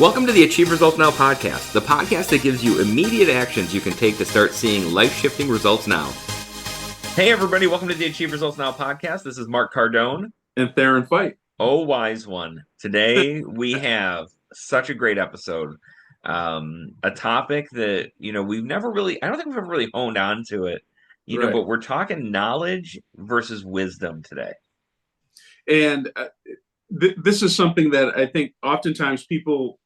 Welcome to the Achieve Results Now podcast, the podcast that gives you immediate actions you can take to start seeing life-shifting results now. Hey everybody, welcome to the Achieve Results Now podcast. This is Mark Cardone. And Theron Feidt. Oh, wise one. Today we have such a great episode. A topic that, we've never really, I don't think we've ever really honed on to it, Right. But we're talking knowledge versus wisdom today. And this is something that I think oftentimes people,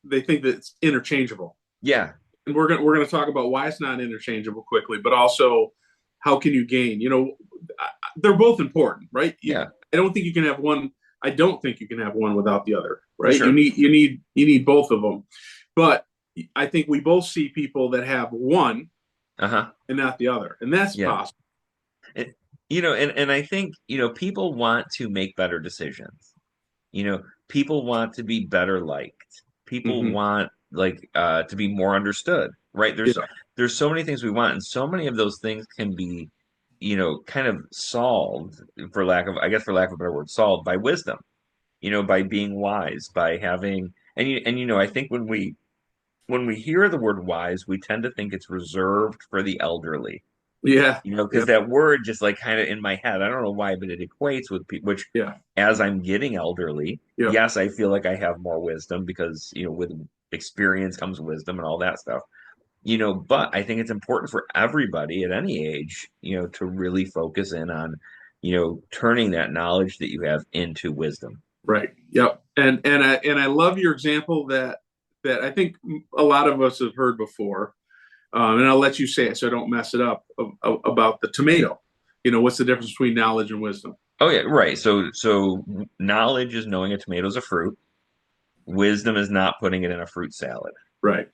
they think that it's interchangeable. Yeah. And we're going to talk about why it's not interchangeable quickly, but also how can you gain? They're both important, right? Yeah. I don't think you can have one. I don't think you can have one without the other, right? Sure. You need both of them. But I think we both see people that have one and not the other, and that's possible. And I think, people want to make better decisions. People want to be better liked. People want to be more understood, right? There's so many things we want, and so many of those things can be, kind of solved for lack of a better word, solved by wisdom, by being wise, by having, I think when we hear the word wise, we tend to think it's reserved for the elderly. Yeah. Because that word just kind of in my head, I don't know why, but it equates with people, which as I'm getting elderly, yes, I feel like I have more wisdom because, with experience comes wisdom and all that stuff, but I think it's important for everybody at any age, to really focus in on, turning that knowledge that you have into wisdom. Right. Yep. And I love your example that I think a lot of us have heard before. And I'll let you say it so I don't mess it up, about the tomato. What's the difference between knowledge and wisdom? Oh, yeah, right. So knowledge is knowing a tomato is a fruit. Wisdom is not putting it in a fruit salad. Right.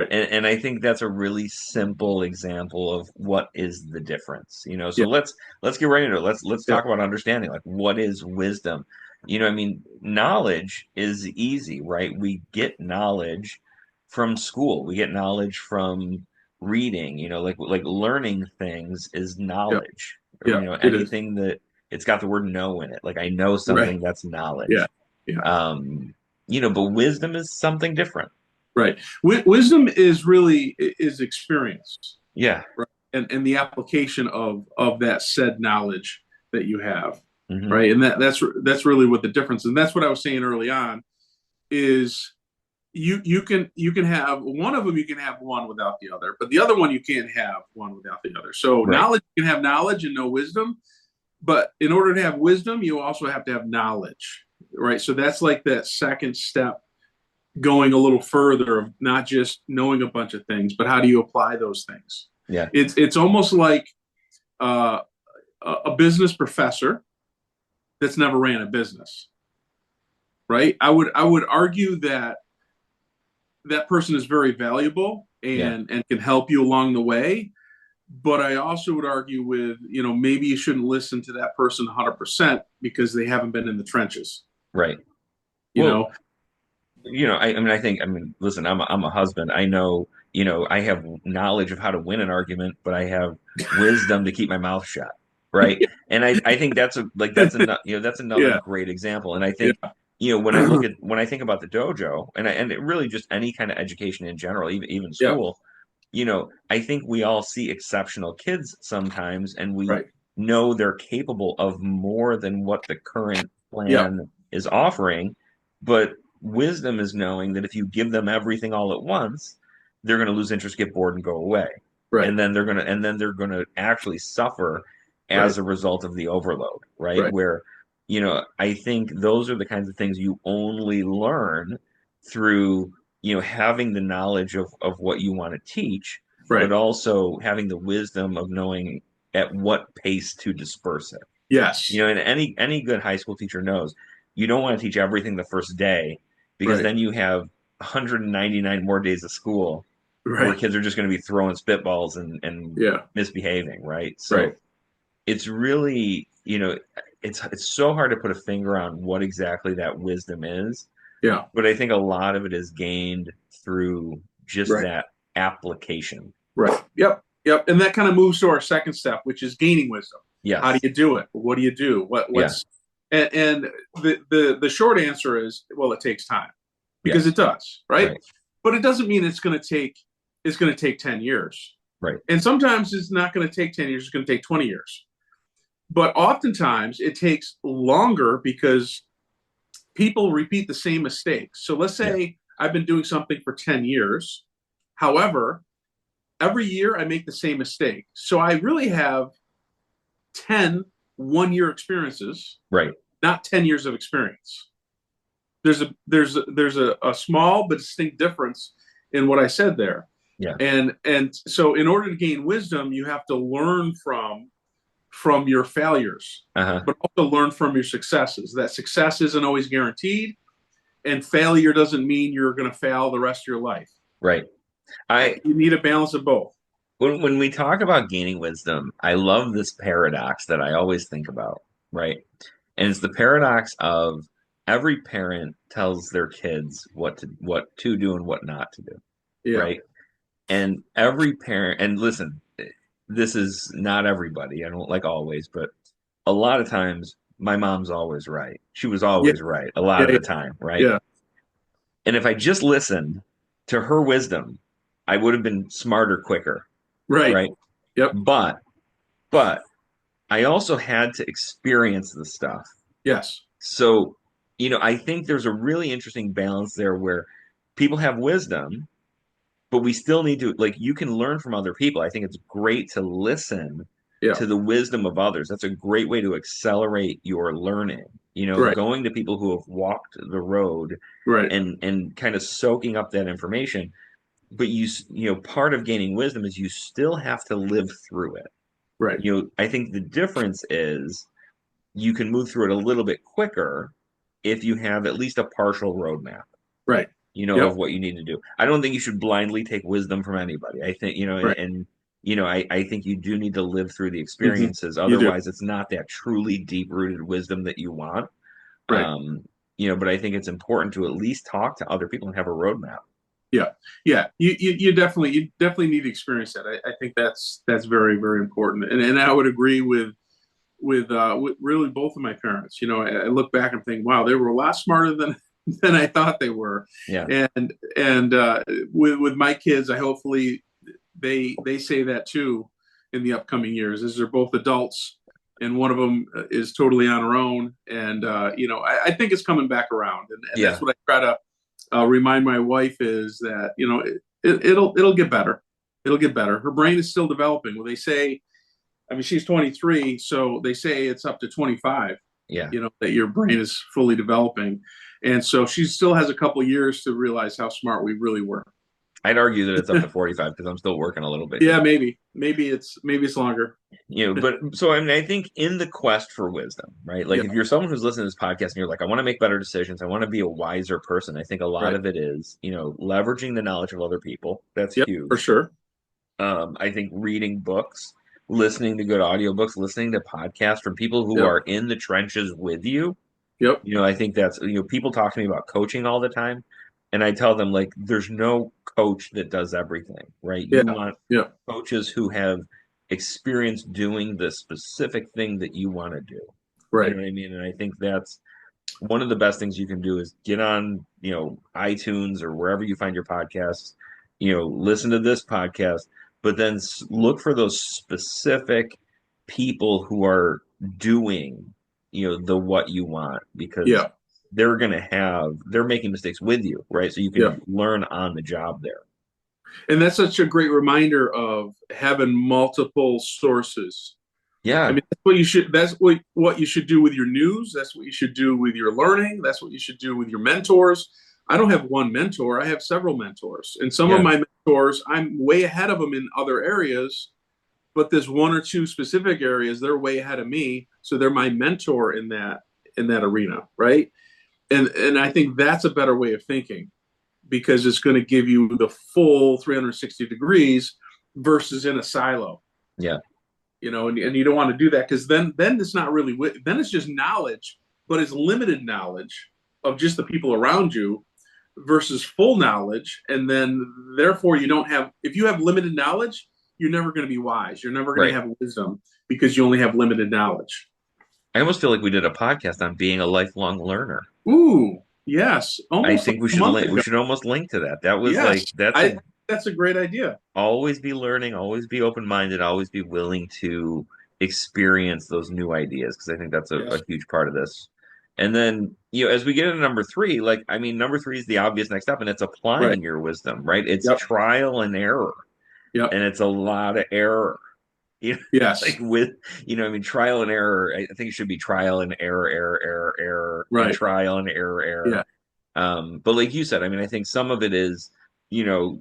And I think that's a really simple example of what is the difference. So let's get right into it. Let's talk about understanding, like, what is wisdom? Knowledge is easy, right? We get knowledge from school. We get knowledge from reading, like learning things is knowledge. Anything that it's got the word know in it. Like, I know something, that's knowledge. But wisdom is something different. Right. Wisdom is experience. Yeah. Right? And the application of that said knowledge that you have. Mm-hmm. Right. And that's really what the difference is. And that's what I was saying early on is you can have one of them, you can have one without the other, but the other one you can't have one without the other. So knowledge, you can have knowledge and no wisdom, but in order to have wisdom, you also have to have knowledge, right? So that's like that second step, going a little further of not just knowing a bunch of things, but how do you apply those things? Yeah. It's almost like a business professor that's never ran a business, right? I would argue that person is very valuable and can help you along the way. But I also would argue with, maybe you shouldn't listen to that person 100% because they haven't been in the trenches. Right. Listen, I'm a husband. I know, I have knowledge of how to win an argument, but I have wisdom to keep my mouth shut. Right. And I think that's another great example. And I think, when I think about the dojo and it really just any kind of education in general, even school, I think we all see exceptional kids sometimes, and we know they're capable of more than what the current plan is offering. But wisdom is knowing that if you give them everything all at once, they're going to lose interest, get bored, and go away. Right. And then they're going to actually suffer as a result of the overload. Right. Where, I think those are the kinds of things you only learn through, having the knowledge of what you want to teach, but also having the wisdom of knowing at what pace to disperse it. Yes. And any good high school teacher knows you don't want to teach everything the first day, because then you have 199 more days of school where kids are just going to be throwing spitballs and misbehaving. Right. So it's really, it's so hard to put a finger on what exactly that wisdom is. Yeah. But I think a lot of it is gained through just that application. Right. Yep. And that kind of moves to our second step, which is gaining wisdom. Yes. How do you do it? What do you do? What's and the short answer is, well, it takes time. because Yes. it does, right? Right. But it doesn't mean it's going to take 10 years. Right. And sometimes it's not going to take 10 years, it's going to take 20 years. But oftentimes it takes longer because people repeat the same mistakes. So let's Yeah. say I've been doing something for 10 years. However, every year I make the same mistake. So I really have 10 1 year experiences, Right. not 10 years of experience. There's a small but distinct difference in what I said there. Yeah. And so in order to gain wisdom, you have to learn from your failures, Uh-huh. but also learn from your successes. That success isn't always guaranteed, and failure doesn't mean you're going to fail the rest of your life. Right. I You need a balance of both. when we talk about gaining wisdom, I love this paradox that I always think about, right? And it's the paradox of every parent tells their kids what to do and what not to do, Yeah. right? And every parent, and listen, this is not everybody. I don't like always, but a lot of times my mom's always right. She was Yeah. always right a lot Yeah. of Yeah. the time, right? Yeah. And if I just listened to her wisdom, I would have been smarter quicker, Right. right? Yep. But but I also had to experience the stuff. Yes. So, I think there's a really interesting balance there where people have wisdom, but we still need to, like, you can learn from other people. I think it's great to listen Yeah. to the wisdom of others. That's a great way to accelerate your learning. Right. Going to people who have walked the road Right. and kind of soaking up that information. But part of gaining wisdom is you still have to live through it. Right. I think the difference is you can move through it a little bit quicker if you have at least a partial roadmap, Right. of Yep. what you need to do. I don't think you should blindly take wisdom from anybody. I think, Right. I think you do need to live through the Hmm. experiences. You do. Otherwise, it's not that truly deep rooted wisdom that you want. Right. Um, but I think it's important to at least talk to other people and have a roadmap. Yeah. Yeah. You definitely need to experience that. I think that's very, very important. And I would agree with really both of my parents. I look back and think, wow, they were a lot smarter than I thought they were. Yeah. And with my kids, I hopefully they say that too in the upcoming years, as they're both adults, and one of them is totally on her own. And I think it's coming back around, and Yeah. that's what I try to remind my wife is that it'll get better. It'll get better. Her brain is still developing. Well, they say, I mean, she's 23, so they say it's up to 25. Yeah. That your brain is fully developing, and so she still has a couple of years to realize how smart we really were. I'd argue that it's up to 45 because I'm still working a little bit Yeah, here. maybe it's longer. But so I mean, I think in the quest for wisdom, right? Like Yeah, if you're someone who's listening to this podcast and you're like, I want to make better decisions, I want to be a wiser person. I think a lot right. of it is, leveraging the knowledge of other people. That's Yep, for huge. sure. I think reading books, listening to good audiobooks, listening to podcasts from people who Yep, are in the trenches with you. yep. I think that's, people talk to me about coaching all the time. And I tell them, like, there's no coach that does everything, right? You Yeah, want yeah. coaches who have experience doing the specific thing that you want to do. You Right. know what I mean? And I think that's one of the best things you can do is get on, iTunes or wherever you find your podcasts, listen to this podcast, but then look for those specific people who are doing, the what you want because Yeah, they're making mistakes with you, right? So you yeah. can learn on the job there. And that's such a great reminder of having multiple sources. I Yeah. mean, that's what you should do with your news. That's what you should do with your learning. That's what you should do with your mentors. I don't have one mentor. I have several mentors. And some of Yeah. my mentors, I'm way ahead of them in other areas, but there's one or two specific areas they're way ahead of me. So they're my mentor in that arena, right? And I think that's a better way of thinking because it's going to give you the full 360 degrees versus in a silo. Yeah. And you don't want to do that because then it's not really then it's just knowledge, but it's limited knowledge of just the people around you versus full knowledge, and then therefore you don't have if you have limited knowledge, you're never going to be wise. You're never going to Right. have wisdom because you only have limited knowledge. I almost feel like we did a podcast on being a lifelong learner. Ooh, Yes, I almost like think a month we ago. should almost link to that. That was like Yes, that's a I that's a great idea. always be learning, always be open-minded, always be willing to experience those new ideas because I think that's a Yes, huge part of this. And then, as we get into number three, like I mean, number three is the obvious next step, and it's right. applying your wisdom, right? It's Yep, trial and error, yep. and it's a lot of error. You know, like Yes, with, I mean, trial and error. I think it should be trial and error, error, error, error, and right. trial and error, error. Yeah, But like you said, I mean, I think some of it is,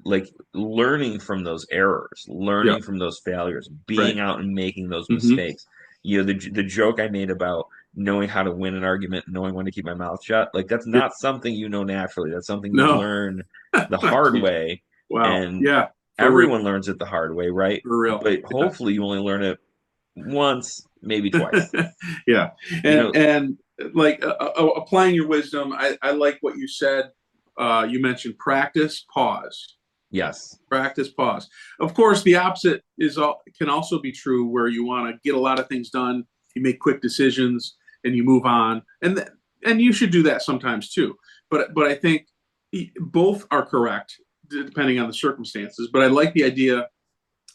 like learning from those errors, yep, learning from those failures, right. being out and making those Hmm. mistakes. The joke I made about knowing how to win an argument, knowing when to keep my mouth shut, like that's Yeah. not something you know naturally. That's something you No, learn the I hard can't. way, Wow. and Yeah, for real, everyone learns it the hard way, right? for real. But hopefully you only learn it once, maybe twice. Yeah, yeah. You And know, like applying your wisdom. I like what you said. You mentioned practice, pause. yes. Practice, pause. Of course, the opposite can also be true, where you want to get a lot of things done, you make quick decisions, and you move on, and you should do that sometimes too. But I think both are correct depending on the circumstances. But I like the idea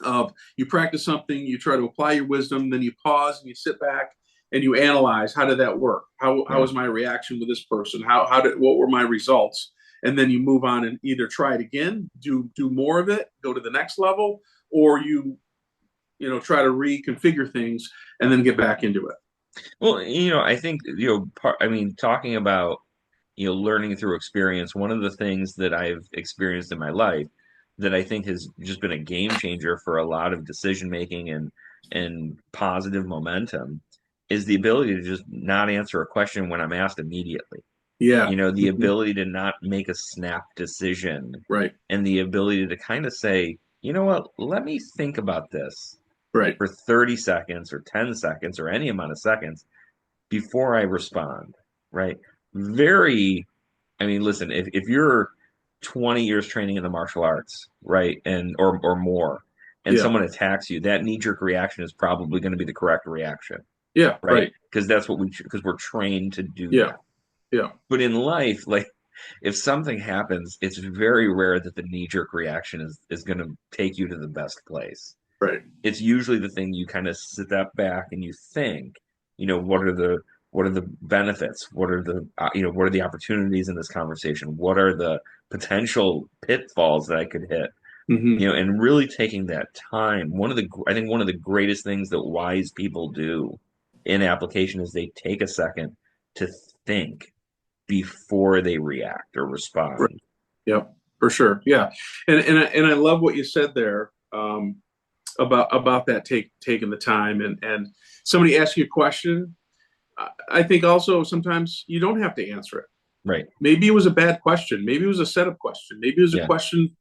of you practice something, you try to apply your wisdom, then you pause and you sit back and you analyze, how did that work? How Yeah. was my reaction with this person? What were my results? And then you move on and either try it again, do more of it, go to the next level, or try to reconfigure things and then get back into it. Well, I think, I mean, talking about, learning through experience, one of the things that I've experienced in my life that I think has just been a game changer for a lot of decision making and positive momentum is the ability to just not answer a question when I'm asked immediately. Yeah. The ability to not make a snap decision Right. and the ability to kind of say, you know what, let me think about this Right. for 30 seconds or 10 seconds or any amount of seconds before I respond, right? Very, I mean, listen, if you're 20 years training in the martial arts, right, and or more, and Yeah. someone attacks you, that knee-jerk reaction is probably going to be the correct reaction, Yeah. right? Right. Because that's because we're trained to do Yeah. that. Yeah. But in life, like if something happens, it's very rare that the knee-jerk reaction is going to take you to the best place. Right. It's usually the thing you kind of step back and you think, what are the benefits? What are the opportunities in this conversation? What are the potential pitfalls that I could hit? Hmm. And really taking that time. I think one of the greatest things that wise people do in application is they take a second to think before they react or Right. respond. Yep. For sure. Yeah. And I love what you said there. About that taking the time, and somebody asks you a question. I think also sometimes you don't have to answer it. Right. Maybe it was a bad question, maybe it was a setup question, maybe it was a Yeah. question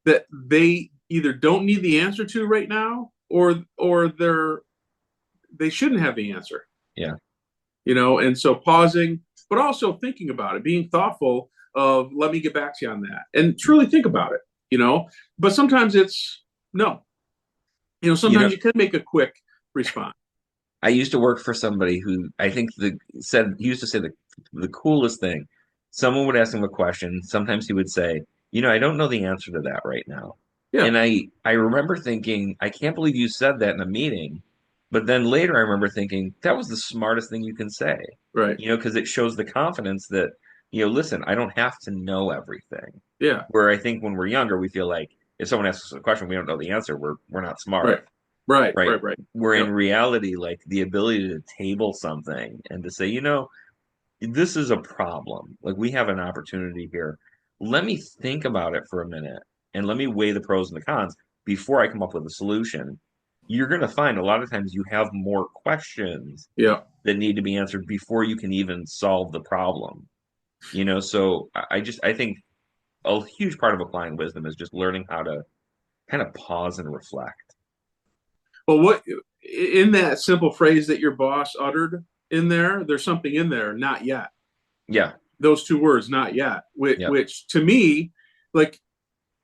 that they either don't need the answer to right now, or they shouldn't have the answer. Yeah. And so pausing, but also thinking about it, being thoughtful of, let me get back to you on that, and truly think about it. But sometimes it's no. You know, Sometimes you can make a quick response. I used to work for somebody who I think he used to say the coolest thing. Someone would ask him a question. Sometimes he would say, I don't know the answer to that right now. Yeah. And I remember thinking, I can't believe you said that in a meeting. But then later I remember thinking, that was the smartest thing you can say. Right. Because it shows the confidence that, listen, I don't have to know everything. Yeah. Where I think when we're younger, we feel like if someone asks us a question, we don't know the answer, we're not smart. Right. Right. Right. Right. Right. Where in Yep. reality, like the ability to table something and to say, this is a problem. Like we have an opportunity here. Let me think about it for a minute and let me weigh the pros and the cons before I come up with a solution. You're going to find a lot of times you have more questions Yeah. that need to be answered before you can even solve the problem. So I think a huge part of applying wisdom is just learning how to kind of pause and reflect. Well, what in that simple phrase that your boss uttered in there, there's something in there, not yet. Yeah. Those two words, not yet, which, Yeah. which to me, like,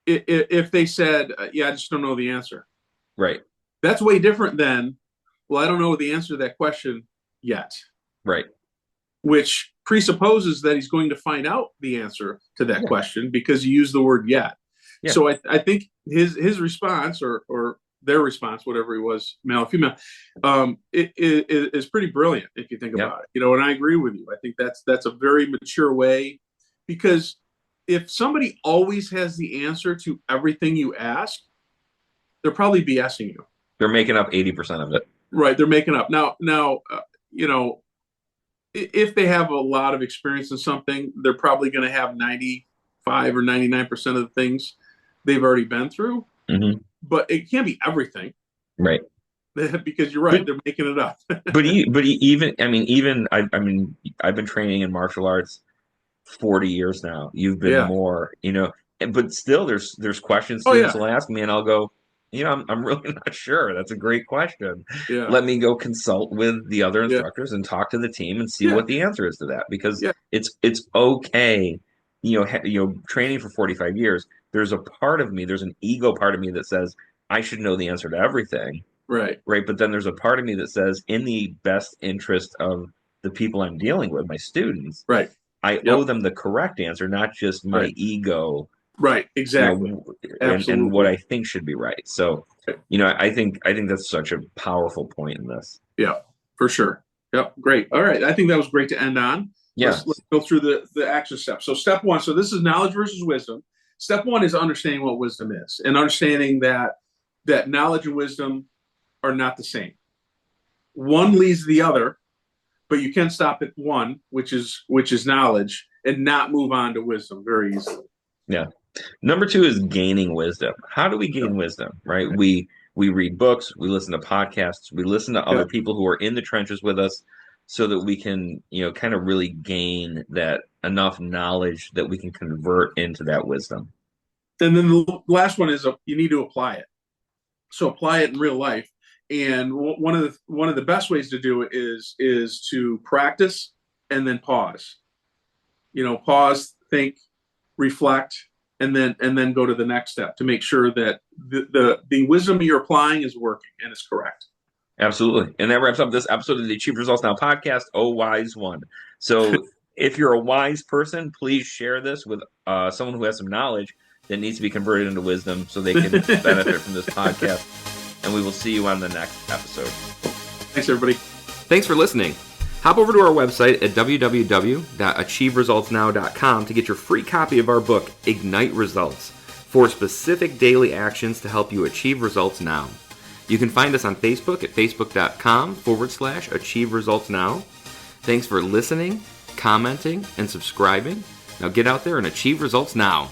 if they said, yeah, I just don't know the answer, Right. that's way different than, well, I don't know the answer to that question yet, Right. which presupposes that he's going to find out the answer to that question because you use the word yet. Yeah. So I think his response or their response, whatever he was, male or female, it is pretty brilliant if you think about it. And I agree with you. I think that's a very mature way, because if somebody always has the answer to everything you ask, they're probably BSing you. They're making up 80% of it. Right. They're making up. Now, if they have a lot of experience in something, they're probably going to have 95 or 99% of the things they've already been through. Mm-hmm. But it can't be everything. Right. Because you're right. They're making it up. but I've been training in martial arts 40 years now. You've been more, but still there's questions students will ask me, and I'll go, I'm really not sure. That's a great question. Yeah. Let me go consult with the other instructors and talk to the team and see what the answer is to that, because it's okay. Training for 45 years, there's a part of me, there's an ego part of me that says I should know the answer to everything. Right. But then there's a part of me that says, in the best interest of the people I'm dealing with, my students, I owe them the correct answer, not just my ego. Right. Exactly. And what I think should be right. So, I think that's such a powerful point in this. Yeah, for sure. Yep. Great. All right. I think that was great to end on. Yeah. Let's go through the action steps. So step one, so this is knowledge versus wisdom. Step one is understanding what wisdom is, and understanding that knowledge and wisdom are not the same. One leads to the other, but you can stop at one, which is knowledge, and not move on to wisdom very easily. Yeah. Number two is gaining wisdom. How do we gain wisdom? Right. We read books, we listen to podcasts, we listen to other people who are in the trenches with us, so that we can, kind of really gain that enough knowledge that we can convert into that wisdom. And then the last one is you need to apply it. So apply it in real life. And one of the best ways to do it is to practice and then pause. Pause, think, reflect, and then go to the next step to make sure that the wisdom you're applying is working and is correct. Absolutely. And that wraps up this episode of the Achieve Results Now podcast, Oh Wise One. So if you're a wise person, please share this with someone who has some knowledge that needs to be converted into wisdom so they can benefit from this podcast. And we will see you on the next episode. Thanks, everybody. Thanks for listening. Hop over to our website at www.achieveresultsnow.com to get your free copy of our book, Ignite Results, 4 specific daily actions to help you achieve results now. You can find us on Facebook at facebook.com/Achieve Results Now. Thanks for listening, commenting, and subscribing. Now get out there and achieve results now.